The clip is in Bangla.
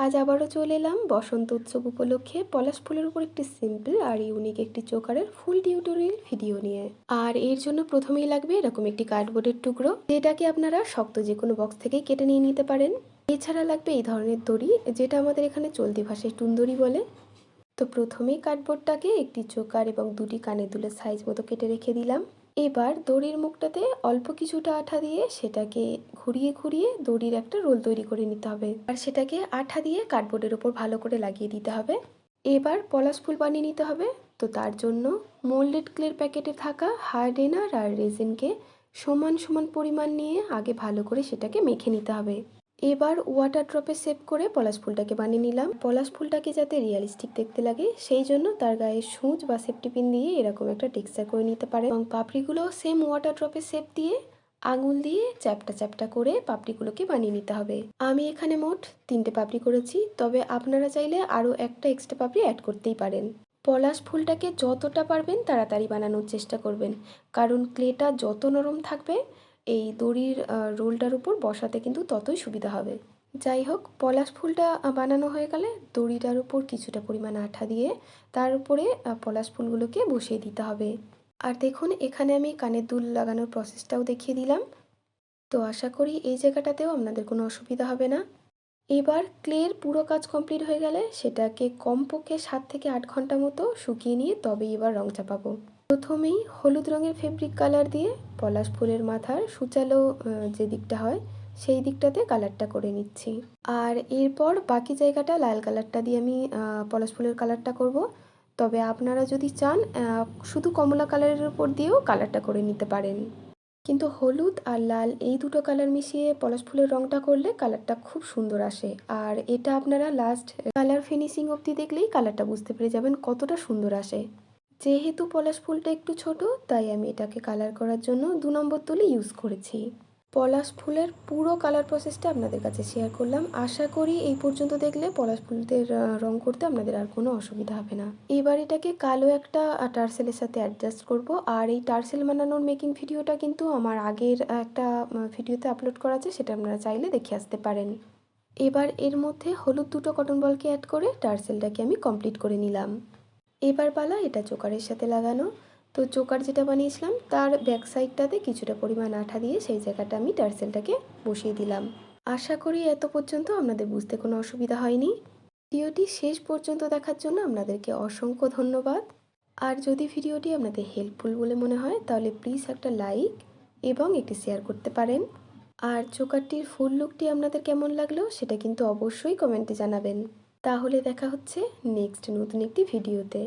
আজ আবারও চলে এলাম বসন্ত উৎসব উপলক্ষে পলাশ ফুলের উপর একটি সিম্পল আর ইউনিক একটি চোকারের ফুল টিউটোরিয়াল ভিডিও নিয়ে। আর এর জন্য প্রথমেই লাগবে এরকম একটি কার্ডবোর্ডের টুকরো, যেটাকে আপনারা শক্ত যে কোনো বক্স থেকেই কেটে নিয়ে নিতে পারেন। এছাড়া লাগবে এই ধরনের দড়ি, যেটা আমাদের এখানে চলতি ভাষায় টুনদড়ি বলে। তো প্রথমেই কার্ডবোর্ডটাকে একটি চোকার এবং দুটি কানের দুলের সাইজ মতো কেটে রেখে দিলাম। এবার দড়ির মুখটাতে অল্প কিছুটা আঠা দিয়ে সেটাকে ঘুরিয়ে ঘুরিয়ে দড়ির একটা রোল তৈরি করে নিতে হবে, আর সেটাকে আঠা দিয়ে কার্ডবোর্ডের ওপর ভালো করে লাগিয়ে দিতে হবে। এবার পলাশ ফুল বানিয়ে নিতে হবে। তো তার জন্য মোল্ডেড ক্লের প্যাকেটে থাকা হার্ডেনার আর রেজিনকে সমান সমান পরিমাণ নিয়ে আগে ভালো করে সেটাকে মেখে নিতে হবে। এবার ওয়াটার ড্রপে সেভ করে পলাশ ফুলটাকে বানিয়ে নিলাম। পলাশ ফুলটাকে যাতে রিয়েলিস্টিক দেখতে লাগে সেই জন্য তার গায়ে সূচ বা সেফটি পিন দিয়ে এরকম একটা টেক্সচার করে নিতে পারে, এবং পাপড়িগুলো সেম ওয়াটার ড্রপে সেভ দিয়ে আঙুল দিয়ে চ্যাপটা চ্যাপটা করে পাপড়িগুলোকে বানিয়ে নিতে হবে। আমি এখানে মোট 3টে পাপড়ি করেছি, তবে আপনারা চাইলে আরও একটা এক্সট্রা পাপড়ি অ্যাড করতেই পারেন। পলাশ ফুলটাকে যতটা পারবেন তাড়াতাড়ি বানানোর চেষ্টা করবেন, কারণ ক্লেটা যত নরম থাকবে এই দড়ির রোলটার উপর বসাতে কিন্তু ততই সুবিধা হবে। যাই হোক, পলাশ ফুলটা বানানো হয়ে গেলে দড়িটার উপর কিছুটা পরিমাণ আঠা দিয়ে তার উপরে পলাশ ফুলগুলোকে বসিয়ে দিতে হবে। আর দেখুন, এখানে আমি কানের দুল লাগানোর প্রসেসটাও দেখিয়ে দিলাম। তো আশা করি এই জায়গাটাতেও আপনাদের কোনো অসুবিধা হবে না। এবার ক্লের পুরো কাজ কমপ্লিট হয়ে গেলে সেটাকে কমপক্ষে 7 থেকে 8 ঘন্টা মতো শুকিয়ে নিয়ে তবেই এবার রং চাপাবো। প্রথমেই হলুদ রঙের ফেব্রিক কালার দিয়ে পলাশ ফুলের মাথার সূচালো যে দিকটা হয় সেই দিকটাতে কালারটা করে নিচ্ছি। আর এরপর বাকি জায়গাটা লাল কালারটা দিয়ে আমি পলাশ ফুলের কালারটা করব। তবে আপনারা যদি চান শুধু কমলা কালারের উপর দিয়েও কালারটা করে নিতে পারেন। কিন্তু হলুদ আর লাল এই দুটো কালার মিশিয়ে পলাশ ফুলের রঙটা করলে কালারটা খুব সুন্দর আসে। আর এটা আপনারা লাস্ট কালার ফিনিশিং অবধি দেখলেই কালারটা বুঝতে পেরে যাবেন কতটা সুন্দর আসে। যেহেতু পলাশ ফুলটা একটু ছোট, তাই আমি এটাকে কালার করার জন্য 2 নম্বর তুলি ইউজ করেছি। পলাশ ফুলের পুরো কালার প্রসেসটা আপনাদের কাছে শেয়ার করলাম। আশা করি এই পর্যন্ত দেখলে পলাশ ফুলদের রং করতে আপনাদের আর কোনো অসুবিধা হবে না। এবার এটাকে কালো একটা টার্সেলের সাথে অ্যাডজাস্ট করব। আর এই টার্সেল বানানোর মেকিং ভিডিওটা কিন্তু আমার আগের একটা ভিডিওতে আপলোড করা আছে, সেটা আপনারা চাইলে দেখে আসতে পারেন। এবার এর মধ্যে হলুদ দুটো কটন বলকে অ্যাড করে টার্সেলটাকে আমি কমপ্লিট করে নিলাম। এবার পালা এটা চোকারের সাথে লাগানো। তো চোকার যেটা বানিয়েছিলাম তার ব্যাক সাইডটাতে কিছুটা পরিমাণ আঠা দিয়ে সেই জায়গাটা আমি টার্সেলটাকে বসিয়ে দিলাম। আশা করি এত পর্যন্ত আপনাদের বুঝতে কোনো অসুবিধা হয়নি। ভিডিওটি শেষ পর্যন্ত দেখার জন্য আপনাদেরকে অসংখ্য ধন্যবাদ। আর যদি ভিডিওটি আপনাদের হেল্পফুল বলে মনে হয় তাহলে প্লিজ একটা লাইক এবং একটি শেয়ার করতে পারেন। আর চোকারটির ফুল লুকটি আপনাদের কেমন লাগলো সেটা কিন্তু অবশ্যই কমেন্টে জানাবেন। তাহলে দেখা হচ্ছে নেক্সট নতুন একটি ভিডিওতে।